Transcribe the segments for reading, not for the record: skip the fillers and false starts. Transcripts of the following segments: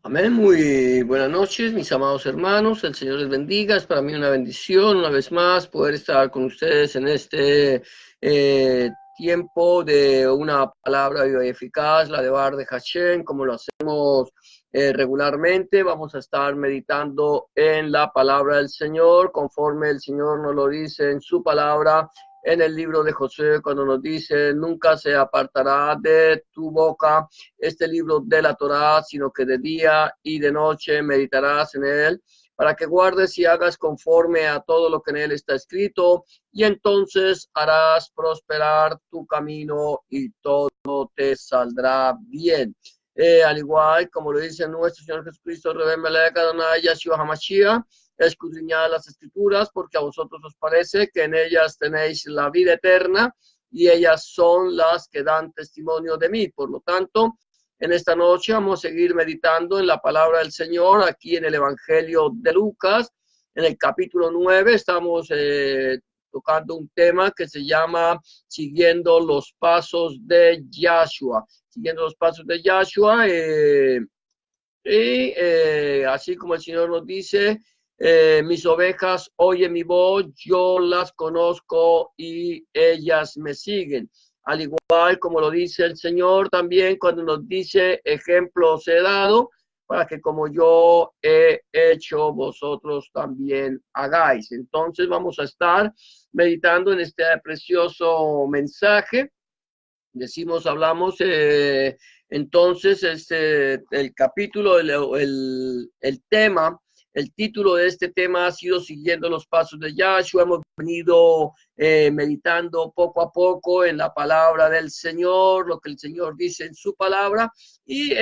Amén, muy buenas noches, mis amados hermanos, el Señor les bendiga, es para mí una bendición una vez más poder estar con ustedes en este tiempo de una palabra viva y eficaz, la de Bar de Hashem, como lo hacemos regularmente. Vamos a estar meditando en la palabra del Señor, conforme el Señor nos lo dice en su palabra, en el libro de Josué, cuando nos dice: nunca se apartará de tu boca este libro de la Torá, sino que de día y de noche meditarás en él, para que guardes y hagas conforme a todo lo que en él está escrito, y entonces harás prosperar tu camino y todo te saldrá bien. Al igual como lo dice nuestro Señor Jesucristo, Yahshua HaMashiach, escudriñad las escrituras, porque a vosotros os parece que en ellas tenéis la vida eterna, y ellas son las que dan testimonio de mí. Por lo tanto, en esta noche vamos a seguir meditando en la palabra del Señor, aquí en el Evangelio de Lucas, en el capítulo 9. Estamos tocando un tema que se llama Siguiendo los Pasos de Yahshua. Siguiendo los Pasos de Yahshua. Así como el Señor nos dice: mis ovejas oyen mi voz, yo las conozco y ellas me siguen. Al igual como lo dice el Señor también cuando nos dice: ejemplos he dado, para que como yo he hecho, vosotros también hagáis. Entonces vamos a estar meditando en este precioso mensaje. Hablamos, entonces, el capítulo, el tema, el título de este tema ha sido Siguiendo los Pasos de Yahshua. Hemos venido meditando poco a poco en la palabra del Señor, lo que el Señor dice en su palabra, y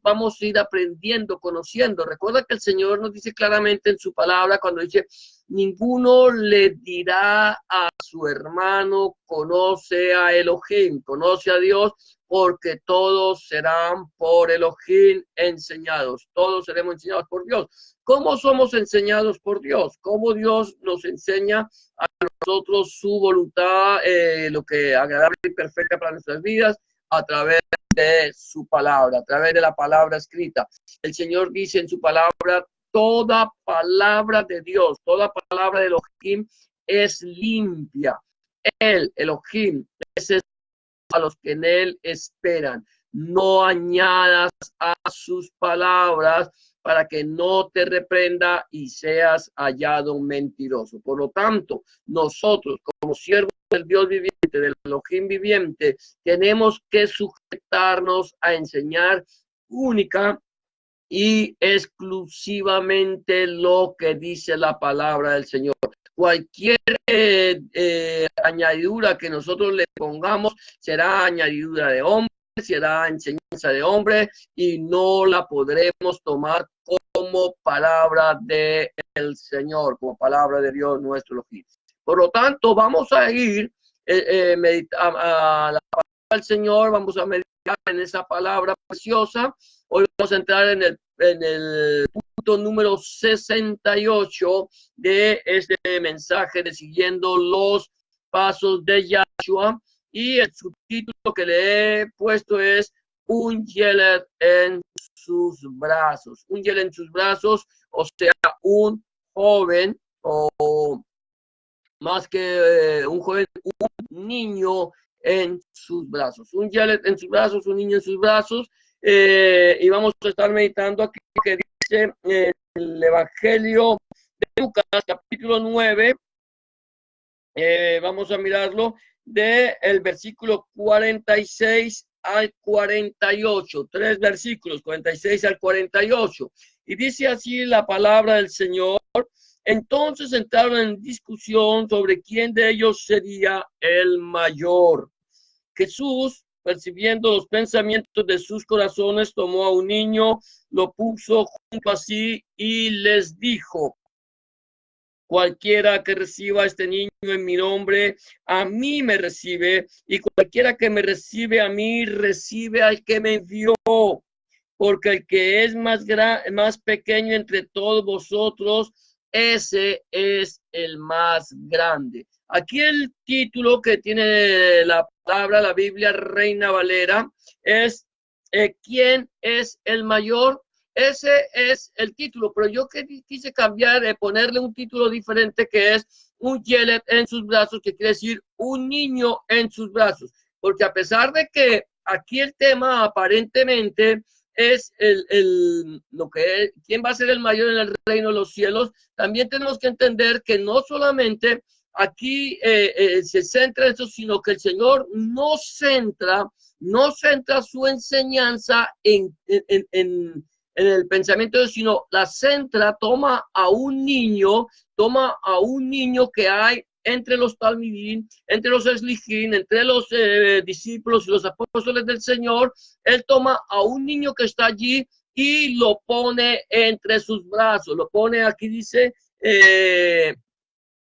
vamos a ir aprendiendo, conociendo. Recuerda que el Señor nos dice claramente en su palabra cuando dice: ninguno le dirá a su hermano, conoce a Elohim, conoce a Dios, porque todos serán por Elohim enseñados. Todos seremos enseñados por Dios. ¿Cómo somos enseñados por Dios? ¿Cómo Dios nos enseña a nosotros su voluntad, lo que es agradable y perfecta para nuestras vidas? A través de su palabra, a través de la palabra escrita. El Señor dice en su palabra: toda palabra de Dios, toda palabra de Elohim es limpia. El Elohim es a los que en él esperan. No añadas a sus palabras, para que no te reprenda y seas hallado mentiroso. Por lo tanto, nosotros, como siervos del Dios viviente, del Elohim viviente, tenemos que sujetarnos a enseñar única y exclusivamente lo que dice la palabra del Señor. Cualquier añadidura que nosotros le pongamos será añadidura de hombre, será enseñanza de hombre, y no la podremos tomar como palabra del Señor, como palabra de Dios nuestro Elohim. Por lo tanto, vamos a ir a la palabra del Señor, vamos a meditar en esa palabra preciosa. Hoy vamos a entrar en el punto número 68 de este mensaje de Siguiendo los Pasos de Yahshua, y el subtítulo que le he puesto es: un Yeled en sus brazos. Un Yeled en sus brazos, o sea, un joven, o más que un joven, un niño en sus brazos. Un Yeled en sus brazos, un niño en sus brazos. Y vamos a estar meditando aquí que dice el Evangelio de Lucas, capítulo 9. Vamos a mirarlo del versículo 46 al 48. 3 versículos, 46 al 48. Y dice así la palabra del Señor: entonces entraron en discusión sobre quién de ellos sería el mayor. Jesús, percibiendo los pensamientos de sus corazones, tomó a un niño, lo puso junto a sí y les dijo: cualquiera que reciba a este niño en mi nombre, a mí me recibe, y cualquiera que me recibe a mí, recibe al que me envió. Porque el que es más pequeño entre todos vosotros, ese es el más grande. Aquí el título que tiene la palabra, la Biblia Reina Valera, es ¿quién es el mayor? ese es el título, pero yo quise cambiar, ponerle un título diferente que es un Yeled en sus brazos, que quiere decir un niño en sus brazos, porque a pesar de que aquí el tema aparentemente es lo que es, quién va a ser el mayor en el reino de los cielos, también tenemos que entender que no solamente aquí se centra eso, sino que el Señor no centra su enseñanza en el pensamiento, sino la centra, toma a un niño que hay entre los talmidim, entre los eslijim, entre los discípulos y los apóstoles del Señor. Él toma a un niño que está allí y lo pone entre sus brazos. Lo pone, aquí dice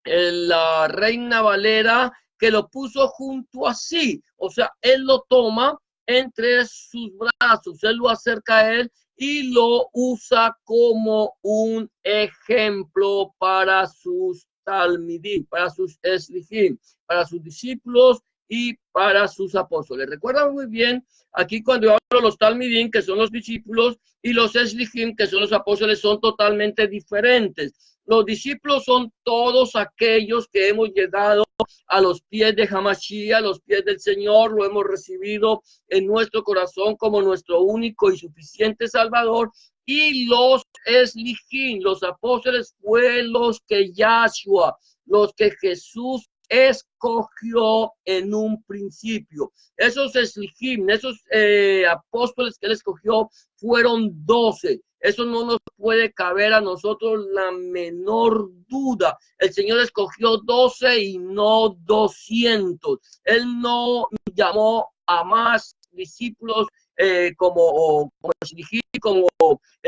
la Reina Valera, que lo puso junto a sí. O sea, él lo toma entre sus brazos, él lo acerca a él y lo usa como un ejemplo para sus talmidim, para sus eslijim, para sus discípulos y para sus apóstoles. Recuerda muy bien aquí cuando yo hablo de los talmidim, que son los discípulos, y los eslijim, que son los apóstoles, son totalmente diferentes. Los discípulos son todos aquellos que hemos llegado a los pies de Hamashiach, a los pies del Señor, lo hemos recibido en nuestro corazón como nuestro único y suficiente Salvador. Y los eslijim, los apóstoles, fue los que Yahshua, los que Jesús escogió en un principio. Esos eslijim, esos apóstoles que él escogió fueron 12. Eso no nos puede caber a nosotros la menor duda. El Señor escogió 12 y no 200. Él no llamó a más discípulos como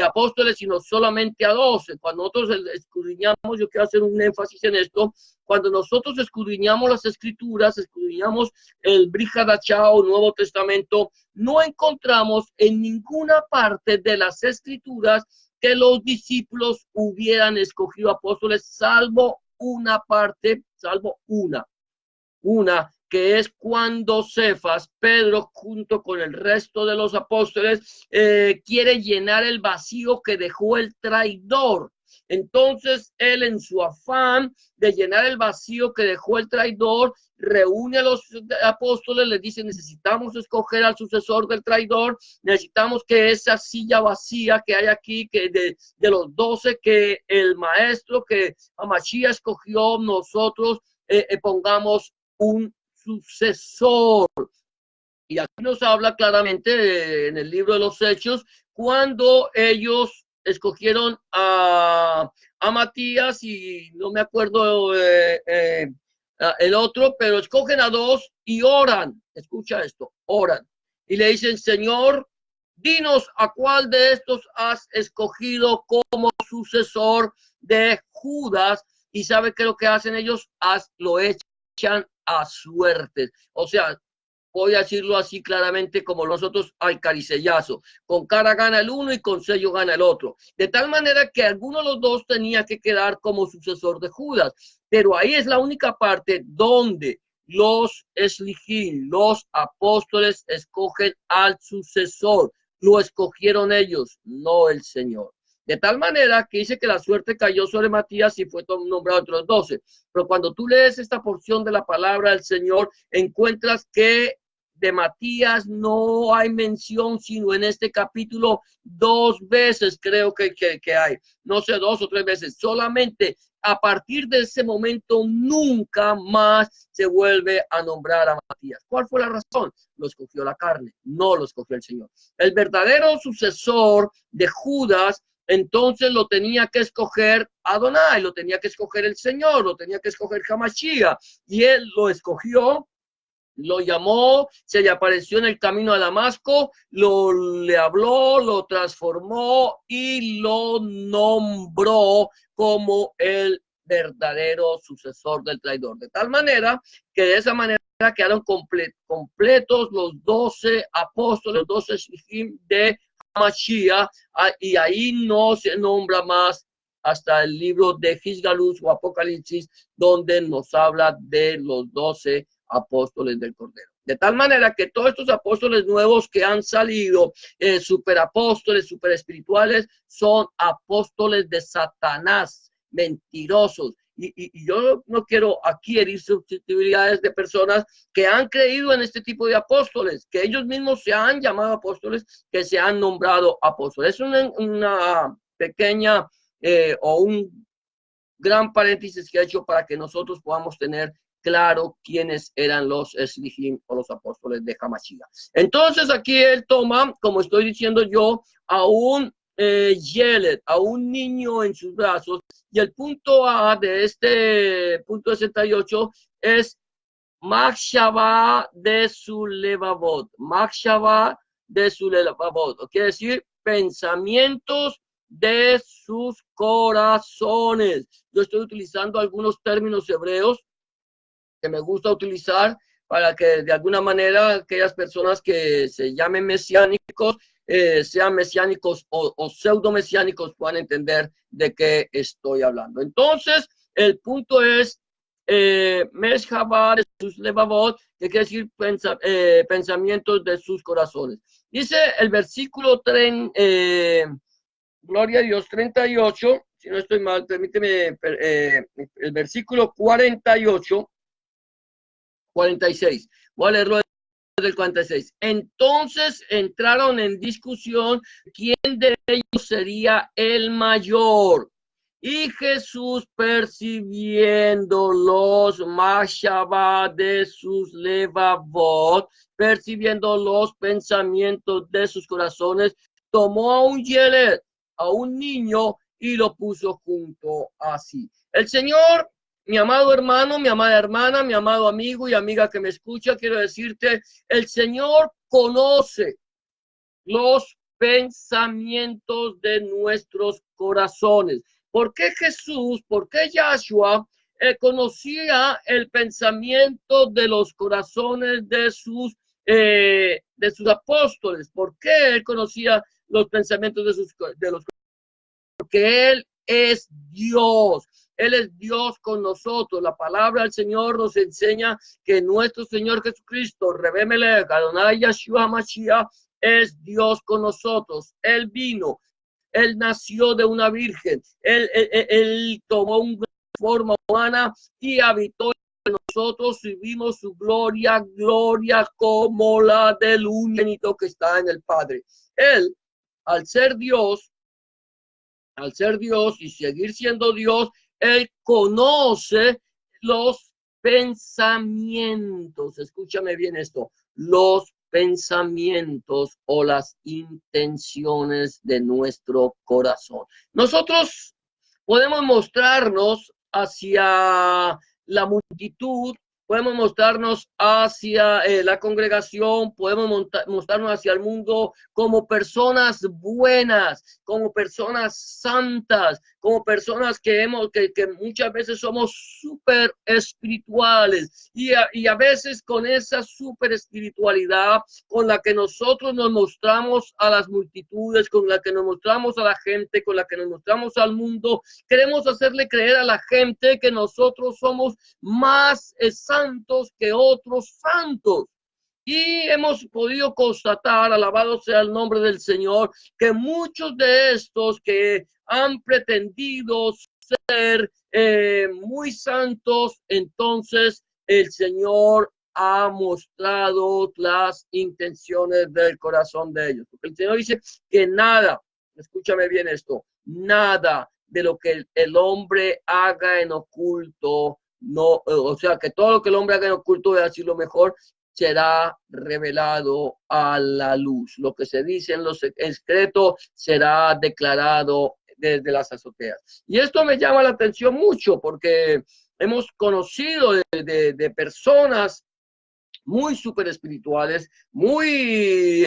apóstoles, sino solamente a 12. Cuando nosotros escudriñamos, yo quiero hacer un énfasis en esto, cuando nosotros escudriñamos las escrituras, escudriñamos el Brit Hadashah o Nuevo Testamento, no encontramos en ninguna parte de las escrituras que los discípulos hubieran escogido apóstoles, salvo una parte, salvo una que es cuando Cefas, Pedro, junto con el resto de los apóstoles, quiere llenar el vacío que dejó el traidor. Entonces, él, en su afán de llenar el vacío que dejó el traidor, reúne a los apóstoles, les dice: necesitamos escoger al sucesor del traidor, necesitamos que esa silla vacía que hay aquí, que de los 12 que el maestro, que Hamashiach escogió, nosotros pongamos un sucesor. Y aquí nos habla claramente en el libro de los Hechos, cuando ellos escogieron a Matías y no me acuerdo el otro, pero escogen a 2 y oran. Escucha esto, oran. Y le dicen: Señor, dinos a cuál de estos has escogido como sucesor de Judas. Y ¿sabe qué es lo que hacen ellos? Lo echan a suerte. O sea, voy a decirlo así claramente como nosotros al caricellazo. Con cara gana el uno y con sello gana el otro. De tal manera que alguno de los dos tenía que quedar como sucesor de Judas. Pero ahí es la única parte donde los eslijim, los apóstoles, escogen al sucesor. Lo escogieron ellos, no el Señor. De tal manera que dice que la suerte cayó sobre Matías y fue nombrado entre los 12. Pero cuando tú lees esta porción de la palabra del Señor, encuentras que de Matías no hay mención, sino en este capítulo 2 veces, creo que hay. No sé, 2 o 3 veces. Solamente a partir de ese momento nunca más se vuelve a nombrar a Matías. ¿Cuál fue la razón? Lo escogió la carne, no lo escogió el Señor. El verdadero sucesor de Judas, entonces lo tenía que escoger Adonai, lo tenía que escoger el Señor, lo tenía que escoger Hamashiach, y él lo escogió, lo llamó, se le apareció en el camino a Damasco, le habló, lo transformó y lo nombró como el verdadero sucesor del traidor. De tal manera que de esa manera quedaron completos los 12 apóstoles, los 12 shlichim de Hamashiach, y ahí no se nombra más hasta el libro de Hisgalus o Apocalipsis, donde nos habla de los 12 apóstoles del Cordero. De tal manera que todos estos apóstoles nuevos que han salido, superapóstoles, super espirituales, son apóstoles de Satanás, mentirosos. Y yo no quiero aquí herir susceptibilidades de personas que han creído en este tipo de apóstoles, que ellos mismos se han llamado apóstoles, que se han nombrado apóstoles. Es una pequeña o un gran paréntesis que he hecho para que nosotros podamos tener claro quiénes eran los Eslijim o los apóstoles de Hamashiach. Entonces aquí él toma, como estoy diciendo yo, a un Yeled, a un niño en sus brazos, y el punto A de este punto 68 es Machshava de su levavot, Machshava de su levavot, quiere decir pensamientos de sus corazones. Yo estoy utilizando algunos términos hebreos que me gusta utilizar para que de alguna manera aquellas personas que se llamen mesiánicos, sean mesiánicos o pseudo mesiánicos, puedan entender de qué estoy hablando. Entonces, el punto es Meshava de sus levavot, que quiere decir pensamientos de sus corazones. Dice el versículo 30, Gloria a Dios, 38, si no estoy mal, permíteme, el versículo 48, 46. Voy a leerlo del 46. Entonces entraron en discusión quién de ellos sería el mayor. Y Jesús, percibiendo los mashaba de sus levavot, percibiendo los pensamientos de sus corazones, tomó a un Yeled, a un niño, y lo puso junto a sí. El Señor, mi amado hermano, mi amada hermana, mi amado amigo y amiga que me escucha, quiero decirte, el Señor conoce los pensamientos de nuestros corazones. ¿Por qué Jesús, por qué Yahshua conocía el pensamiento de los corazones de sus apóstoles? ¿Por qué él conocía los pensamientos de los? Porque él es Dios. Él es Dios con nosotros. La palabra del Señor nos enseña que nuestro Señor Jesucristo, Rebbe Melech, Adonai Yahshua Mashiach, es Dios con nosotros. Él vino, él nació de una virgen, él tomó una forma humana y habitó en nosotros y vimos su gloria, gloria como la del unigénito que está en el Padre. Él, al ser Dios y seguir siendo Dios, él conoce los pensamientos. Escúchame bien esto, los pensamientos o las intenciones de nuestro corazón. Nosotros podemos mostrarnos hacia la multitud, podemos mostrarnos hacia la congregación, podemos mostrarnos hacia el mundo como personas buenas, como personas santas, como personas que muchas veces somos súper espirituales y a veces con esa súper espiritualidad con la que nosotros nos mostramos a las multitudes, con la que nos mostramos a la gente, con la que nos mostramos al mundo, queremos hacerle creer a la gente que nosotros somos más santos que otros santos. Y hemos podido constatar, alabado sea el nombre del Señor, que muchos de estos que han pretendido ser muy santos, entonces el Señor ha mostrado las intenciones del corazón de ellos. Porque el Señor dice que nada, escúchame bien esto, nada de lo que el hombre haga en oculto, no, o sea, que todo lo que el hombre haga en oculto, es así lo mejor, será revelado a la luz. Lo que se dice en los secretos será declarado desde las azoteas. Y esto me llama la atención mucho porque hemos conocido de personas muy súper espirituales, muy,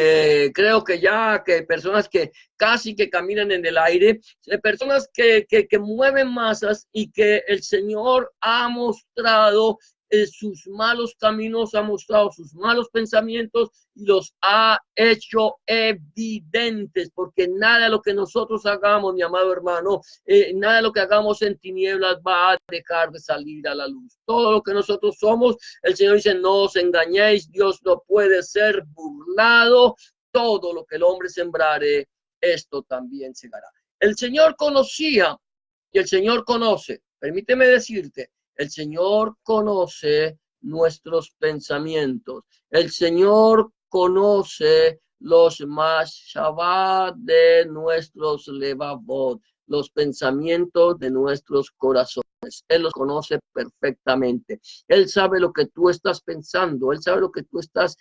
creo que ya que personas que casi que caminan en el aire, personas que mueven masas y que el Señor ha mostrado sus malos caminos, ha mostrado sus malos pensamientos y los ha hecho evidentes, porque nada de lo que nosotros hagamos, mi amado hermano, nada de lo que hagamos en tinieblas va a dejar de salir a la luz. Todo lo que nosotros somos, el Señor dice, no os engañéis, Dios no puede ser burlado, todo lo que el hombre sembrare, esto también segará. El Señor conocía y el Señor conoce, permíteme decirte, el Señor conoce nuestros pensamientos. El Señor conoce los mashabat de nuestros levavot, los pensamientos de nuestros corazones. Él los conoce perfectamente. Él sabe lo que tú estás pensando. Él sabe lo que tú estás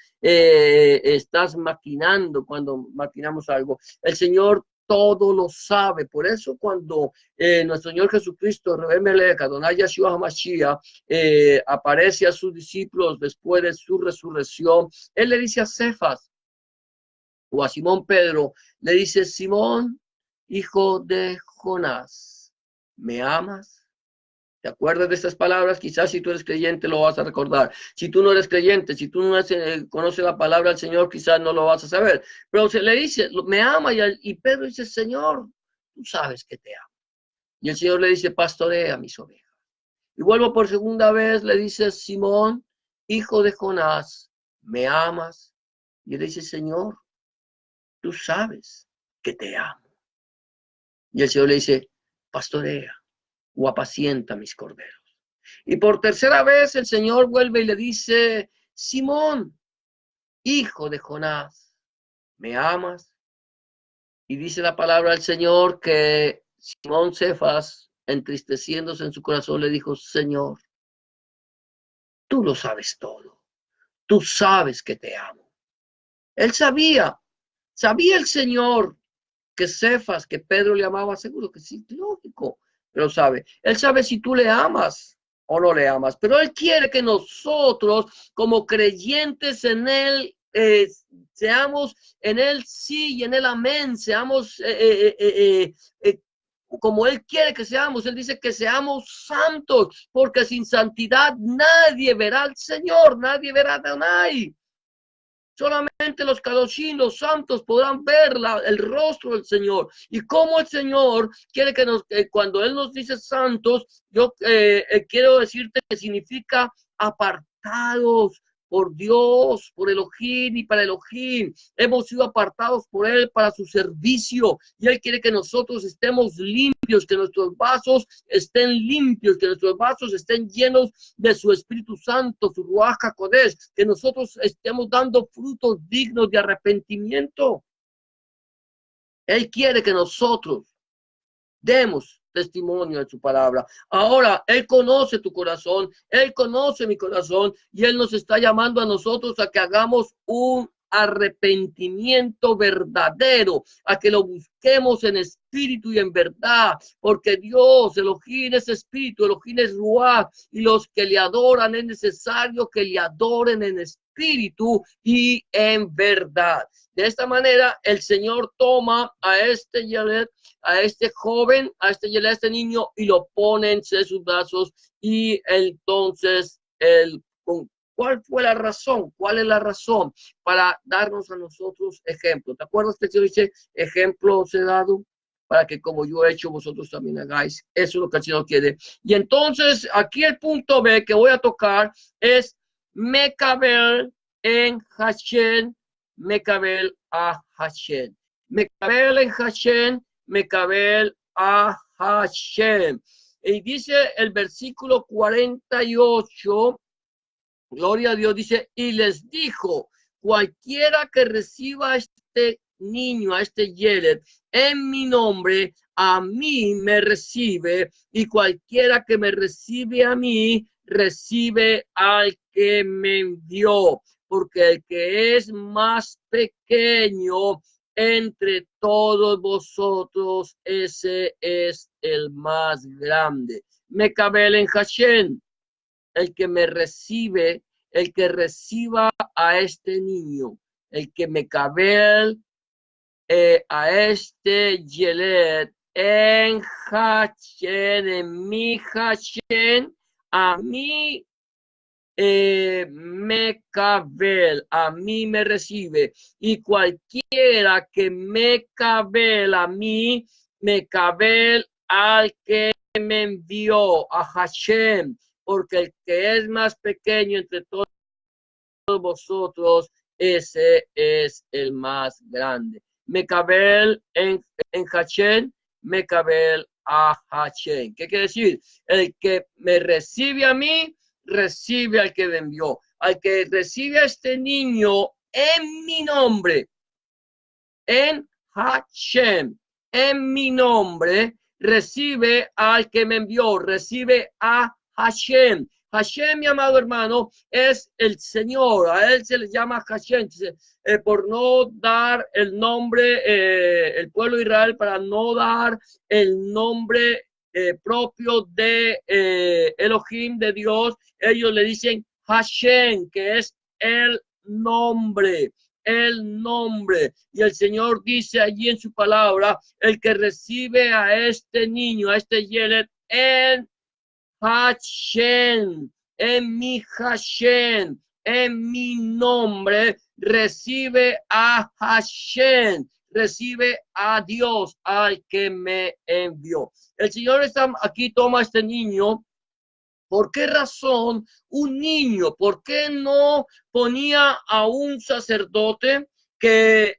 maquinando cuando maquinamos algo. El Señor todo lo sabe. Por eso cuando nuestro Señor Jesucristo, Rebemelech, Adonai Yeshua HaMashiach, aparece a sus discípulos después de su resurrección, Él le dice a Cefas o a Simón Pedro, le dice, Simón, hijo de Jonás, ¿me amas? ¿Te acuerdas de estas palabras? Quizás si tú eres creyente lo vas a recordar. Si tú no eres creyente, si tú no conoces la palabra del Señor, quizás no lo vas a saber. Pero se le dice, me ama, y Pedro dice, Señor, tú sabes que te amo. Y el Señor le dice, pastorea mis ovejas. Y vuelvo por segunda vez, le dice, Simón, hijo de Jonás, ¿me amas? Y él dice, Señor, tú sabes que te amo. Y el Señor le dice, pastorea o apacienta mis corderos. Y por tercera vez el Señor vuelve y le dice, Simón, hijo de Jonás, ¿me amas? Y dice la palabra del Señor que Simón Cefas, entristeciéndose en su corazón, le dijo, Señor, tú lo sabes todo. Tú sabes que te amo. Él sabía el Señor que Cefas, que Pedro le amaba, seguro que sí, lógico, pero sabe. Él sabe si tú le amas o no le amas, pero Él quiere que nosotros, como creyentes en Él, seamos en Él sí y en Él amén, seamos como Él quiere que seamos. Él dice que seamos santos, porque sin santidad nadie verá al Señor, nadie verá a Adonai. Solamente los kadoshim, los santos, podrán ver el rostro del Señor. Y como el Señor quiere que cuando Él nos dice santos, yo quiero decirte que significa apartados por Dios, por Elohim y para Elohim. Hemos sido apartados por Él para su servicio. Y Él quiere que nosotros estemos limpios, que nuestros vasos estén limpios, que nuestros vasos estén llenos de su Espíritu Santo, su Ruach HaKodesh, que nosotros estemos dando frutos dignos de arrepentimiento. Él quiere que nosotros demos testimonio de su palabra. Ahora, Él conoce tu corazón, Él conoce mi corazón y Él nos está llamando a nosotros a que hagamos un arrepentimiento verdadero, a que lo busquemos en espíritu y en verdad, porque Dios, Elohim es espíritu, Elohim es Ruach, y los que le adoran es necesario que le adoren en espíritu y en verdad. De esta manera, el Señor toma a este Yalet, a este joven, a este niño, y lo pone en sus brazos, y entonces ¿cuál fue la razón? ¿Cuál es la razón? Para darnos a nosotros ejemplo. ¿Te acuerdas que el Señor dice, ejemplo os he dado? Para que como yo he hecho, vosotros también hagáis. Eso es lo que el Señor quiere. Y entonces, aquí el punto B que voy a tocar es Mecabel en Hashem, Mecabel a Hashem. Mecabel en Hashem, Mecabel a Hashem. Y dice el versículo 48, gloria a Dios, dice, y les dijo, cualquiera que reciba a este niño, a este Yelet, en mi nombre, a mí me recibe, y cualquiera que me recibe a mí, recibe al que me envió, porque el que es más pequeño entre todos vosotros, ese es el más grande. Mecabel en Hashem, el que me recibe, el que reciba a este niño, el que me cabe a este Yelet en Hashem, en mi Hashem, a mí Mecabel, a mí me recibe, y cualquiera que Mecabel a mí, Mecabel al que me envió, a Hashem, porque el que es más pequeño entre todos vosotros, ese es el más grande. Mecabel en Hashem, Mecabel a Hashem. ¿Qué quiere decir? El que me recibe a mí, recibe al que me envió. Al que recibe a este niño en mi nombre, en Hashem, en mi nombre, recibe al que me envió, recibe a Hashem. Hashem, mi amado hermano, es el Señor, a él se le llama Hashem, por no dar el nombre, el pueblo de Israel, para no dar el nombre propio de Elohim, de Dios, ellos le dicen Hashem, que es el nombre. El nombre. Y el Señor dice allí en su palabra, el que recibe a este niño, a este Yelet, en Hashem, en mi Hashem, en mi nombre, recibe a Hashem, recibe a Dios, al que me envió. El Señor está aquí, toma a este niño. ¿Por qué razón un niño? ¿Por qué no ponía a un sacerdote que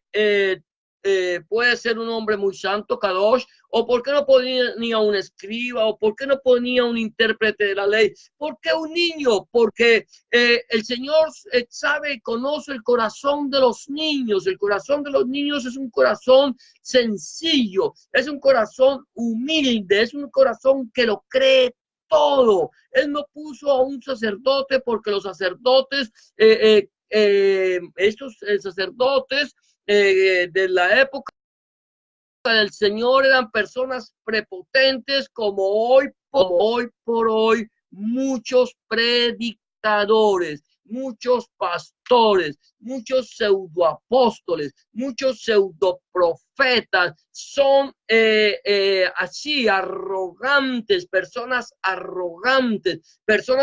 puede ser un hombre muy santo, Kadosh? ¿O por qué no ponía un escriba? ¿O por qué no ponía un intérprete de la ley? ¿Por qué un niño? Porque el Señor sabe y conoce el corazón de los niños. El corazón de los niños es un corazón sencillo, es un corazón humilde, es un corazón que lo cree todo. Él no puso a un sacerdote porque los sacerdotes, estos sacerdotes de la época del Señor eran personas prepotentes como hoy por hoy, muchos predicadores, muchos pastores, muchos pseudoapóstoles, muchos pseudoprofetas son así arrogantes, personas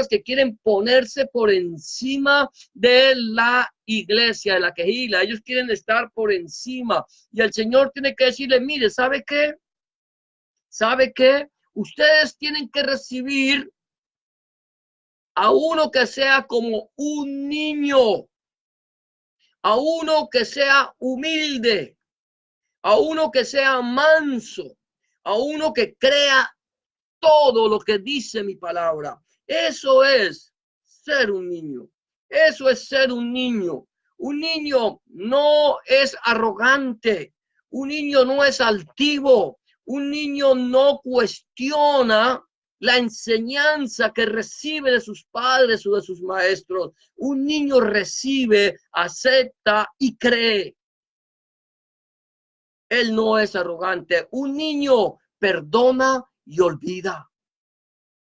que quieren ponerse por encima de la iglesia, de la quejila. Ellos quieren estar por encima y el Señor tiene que decirle, mire, ¿sabe qué? ¿Sabe qué? Ustedes tienen que recibir a uno que sea como un niño, a uno que sea humilde, a uno que sea manso, a uno que crea todo lo que dice mi palabra. Eso es ser un niño. Eso es ser un niño. Un niño no es arrogante. Un niño no es altivo. Un niño no cuestiona la enseñanza que recibe de sus padres o de sus maestros. Un niño recibe, acepta y cree. Él no es arrogante. Un niño perdona y olvida.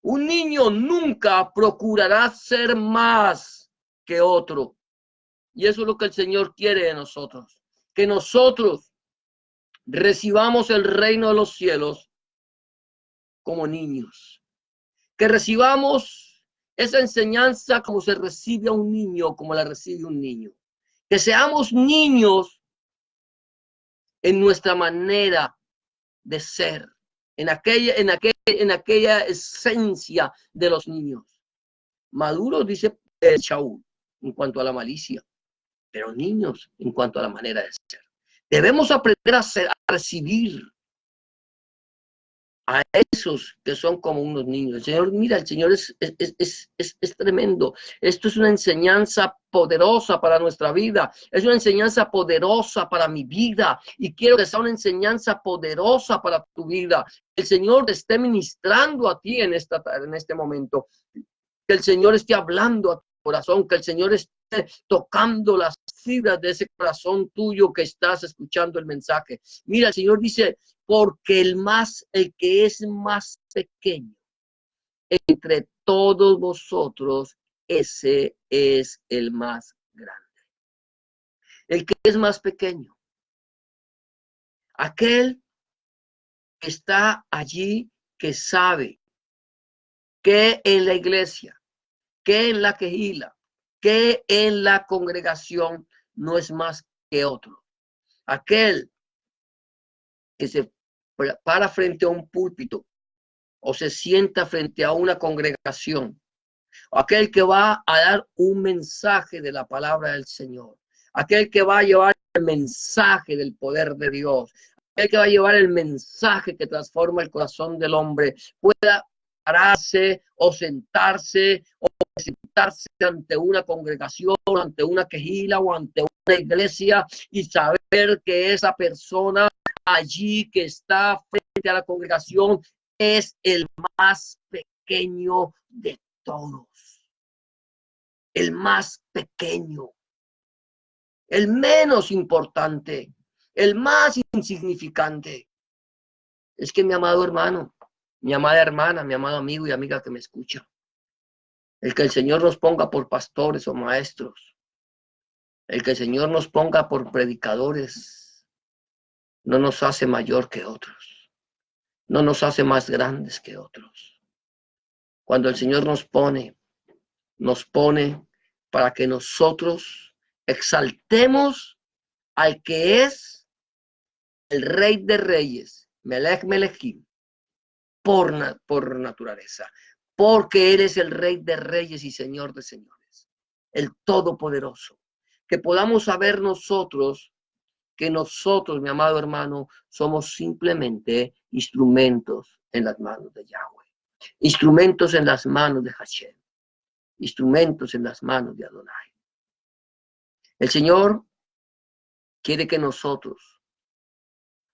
Un niño nunca procurará ser más que otro. Y eso es lo que el Señor quiere de nosotros. Que nosotros recibamos el reino de los cielos como niños. Que recibamos esa enseñanza como se recibe a un niño, como la recibe un niño. Que seamos niños en nuestra manera de ser, en aquella esencia de los niños. Maduros, dice Shaul, en cuanto a la malicia, pero niños en cuanto a la manera de ser. Debemos aprender a recibir a esos que son como unos niños. El Señor, mira, el Señor es tremendo. Esto es una enseñanza poderosa para nuestra vida. Es una enseñanza poderosa para mi vida. Y quiero que sea una enseñanza poderosa para tu vida. El Señor te esté ministrando a ti en este momento. Que el Señor esté hablando a tu corazón. Que el Señor esté tocando las fibras de ese corazón tuyo que estás escuchando el mensaje. Mira, el Señor dice, porque el que es más pequeño entre todos vosotros, ese es el más grande. El que es más pequeño, aquel que está allí, que sabe que en la iglesia que en la quejila, que en la congregación no es más que otro. Aquel que se para frente a un púlpito o se sienta frente a una congregación, aquel que va a dar un mensaje de la palabra del Señor, aquel que va a llevar el mensaje del poder de Dios, aquel que va a llevar el mensaje que transforma el corazón del hombre, pueda pararse o sentarse o presentarse ante una congregación, ante una quejila o ante una iglesia y saber que esa persona allí que está frente a la congregación es el más pequeño de todos. El más pequeño, el menos importante, el más insignificante. Es que mi amado hermano, mi amada hermana, mi amado amigo y amiga que me escucha, el que el Señor nos ponga por pastores o maestros, el que el Señor nos ponga por predicadores, no nos hace mayor que otros, no nos hace más grandes que otros. Cuando el Señor nos pone para que nosotros exaltemos al que es el Rey de Reyes, Melech Melechim, por naturaleza, porque eres el Rey de Reyes y Señor de Señores, el Todopoderoso. Que podamos saber nosotros que nosotros, mi amado hermano, somos simplemente instrumentos en las manos de Yahweh, instrumentos en las manos de Hashem, instrumentos en las manos de Adonai. El Señor quiere que nosotros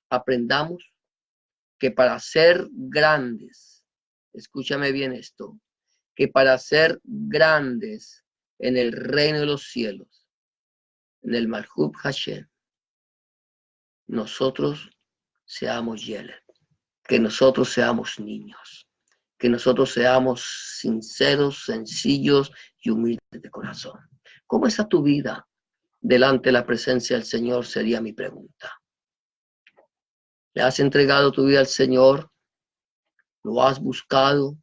aprendamos que para ser grandes, escúchame bien esto, que para ser grandes en el reino de los cielos, en el Malhut Hashem, nosotros seamos Yelet, que nosotros seamos niños, que nosotros seamos sinceros, sencillos y humildes de corazón. ¿Cómo está tu vida delante de la presencia del Señor? Sería mi pregunta. ¿Le has entregado tu vida al Señor? ¿Lo has buscado?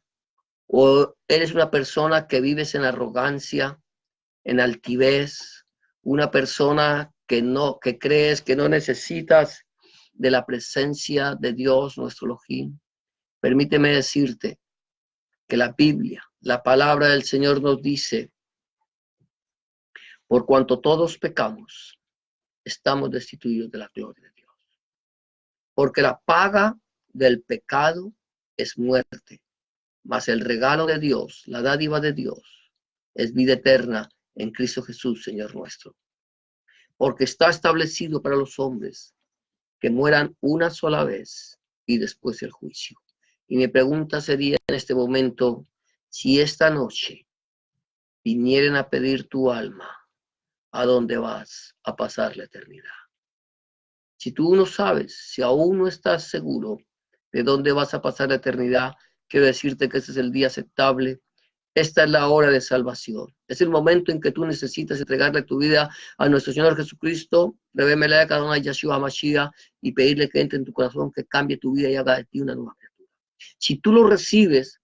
¿O eres una persona que vives en arrogancia, en altivez? Una persona que crees que no necesitas de la presencia de Dios, nuestro Elohim. Permíteme decirte que la Biblia, la palabra del Señor nos dice, por cuanto todos pecamos, estamos destituidos de la gloria de Dios. Porque la paga del pecado es muerte, mas el regalo de Dios, la dádiva de Dios, es vida eterna en Cristo Jesús, Señor nuestro. Porque está establecido para los hombres que mueran una sola vez y después el juicio. Y mi pregunta sería en este momento, si esta noche vinieren a pedir tu alma, ¿a dónde vas a pasar la eternidad? Si tú no sabes, si aún no estás seguro de dónde vas a pasar la eternidad, quiero decirte que este es el día aceptable. Esta es la hora de salvación. Es el momento en que tú necesitas entregarle tu vida a nuestro Señor Jesucristo, revélale a cada una de Yeshua Mashiach y pedirle que entre en tu corazón, que cambie tu vida y haga de ti una nueva criatura. Si tú lo recibes,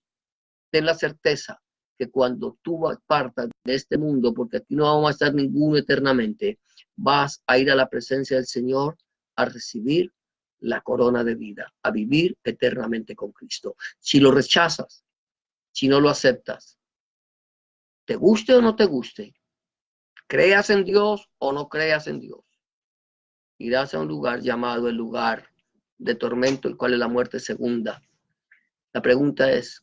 ten la certeza que cuando tú partas de este mundo, porque aquí no vamos a estar ninguno eternamente, vas a ir a la presencia del Señor a recibir la corona de vida, a vivir eternamente con Cristo. Si lo rechazas, si no lo aceptas, te guste o no te guste, creas en Dios o no creas en Dios, irás a un lugar llamado el lugar de tormento, el cual es la muerte segunda. La pregunta es,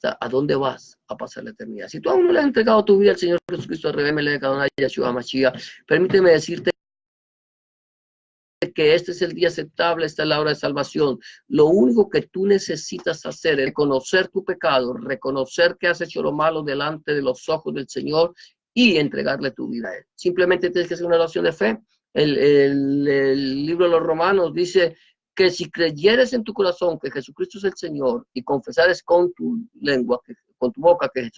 ¿a dónde vas a pasar la eternidad? Si tú aún no le has entregado tu vida al Señor Jesucristo, revélale a cada una de Yeshua Mashiach, permíteme decirte que este es el día aceptable, esta es la hora de salvación. Lo único que tú necesitas hacer es reconocer tu pecado, reconocer que has hecho lo malo delante de los ojos del Señor y entregarle tu vida a Él. Simplemente tienes que hacer una oración de fe. El libro de los Romanos dice que si creyeres en tu corazón que Jesucristo es el Señor y confesares con tu lengua, con tu boca que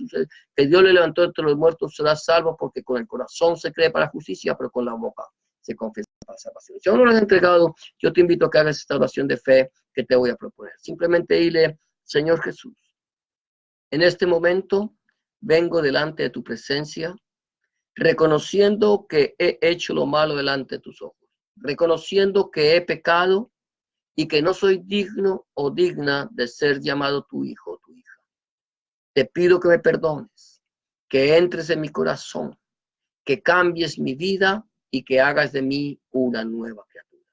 Dios le levantó entre los muertos, serás salvo, porque con el corazón se cree para justicia, pero con la boca se confiesa para salvación. Si aún no lo has entregado, yo te invito a que hagas esta oración de fe que te voy a proponer. Simplemente dile, Señor Jesús, en este momento vengo delante de tu presencia, reconociendo que he hecho lo malo delante de tus ojos, reconociendo que he pecado y que no soy digno o digna de ser llamado tu hijo o tu hija. Te pido que me perdones, que entres en mi corazón, que cambies mi vida y que hagas de mí una nueva criatura.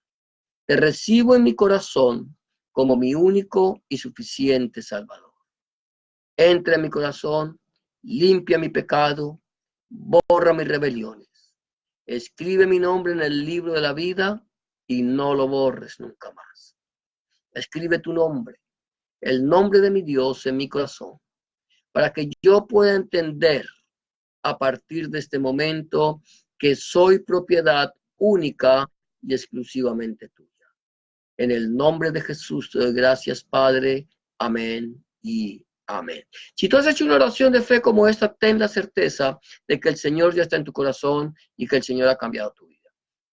Te recibo en mi corazón como mi único y suficiente Salvador. Entra en mi corazón, limpia mi pecado, borra mis rebeliones. Escribe mi nombre en el libro de la vida y no lo borres nunca más. Escribe tu nombre, el nombre de mi Dios en mi corazón, para que yo pueda entender a partir de este momento que soy propiedad única y exclusivamente tuya. En el nombre de Jesús te doy gracias, Padre. Amén y amén. Si tú has hecho una oración de fe como esta, ten la certeza de que el Señor ya está en tu corazón y que el Señor ha cambiado tu vida.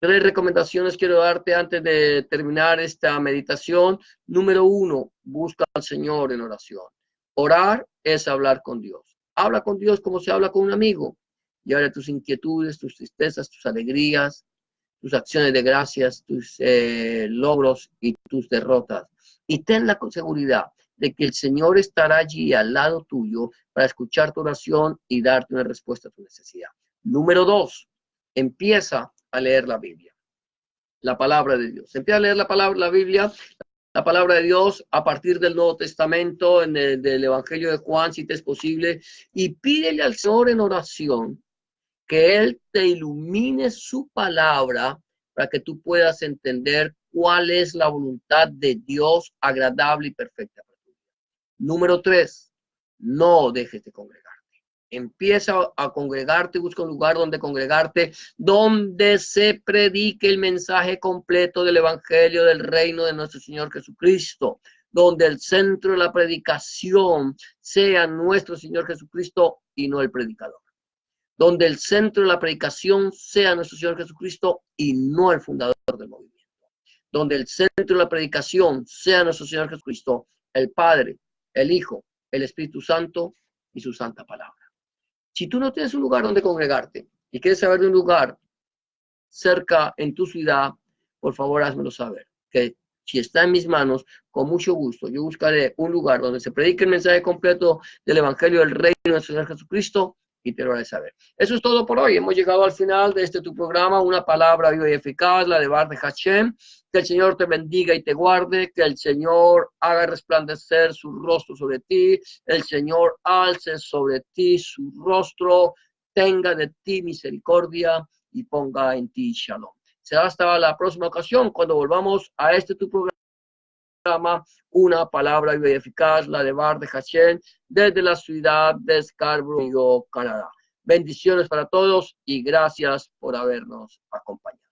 3 recomendaciones quiero darte antes de terminar esta meditación. Número 1, busca al Señor en oración. Orar es hablar con Dios. Habla con Dios como se habla con un amigo. Llévale tus inquietudes, tus tristezas, tus alegrías, tus acciones de gracias, tus logros y tus derrotas. Y ten la seguridad de que el Señor estará allí al lado tuyo para escuchar tu oración y darte una respuesta a tu necesidad. Número 2, empieza a leer la Biblia, la palabra de Dios. Empieza a leer la Biblia, la palabra de Dios a partir del Nuevo Testamento, del Evangelio de Juan, si te es posible, y pídele al Señor en oración que Él te ilumine su palabra para que tú puedas entender cuál es la voluntad de Dios agradable y perfecta para ti. Número 3, no dejes de congregarte. Empieza a congregarte, busca un lugar donde congregarte, donde se predique el mensaje completo del Evangelio del reino de nuestro Señor Jesucristo, donde el centro de la predicación sea nuestro Señor Jesucristo y no el predicador. Donde el centro de la predicación sea nuestro Señor Jesucristo y no el fundador del movimiento. Donde el centro de la predicación sea nuestro Señor Jesucristo, el Padre, el Hijo, el Espíritu Santo y su santa palabra. Si tú no tienes un lugar donde congregarte y quieres saber de un lugar cerca en tu ciudad, por favor házmelo saber. Que si está en mis manos, con mucho gusto, yo buscaré un lugar donde se predique el mensaje completo del Evangelio del Reino de nuestro Señor Jesucristo y te lo haré saber. Eso es todo por hoy. Hemos llegado al final de tu programa, una palabra viva y eficaz, la de Bar de Hashem. Que el Señor te bendiga y te guarde, que el Señor haga resplandecer su rostro sobre ti, el Señor alce sobre ti su rostro, tenga de ti misericordia y ponga en ti shalom. Será hasta la próxima ocasión cuando volvamos a tu programa, una palabra viva y eficaz, la de Bar de Hashem, desde la ciudad de Scarborough, Canadá. Bendiciones para todos y gracias por habernos acompañado.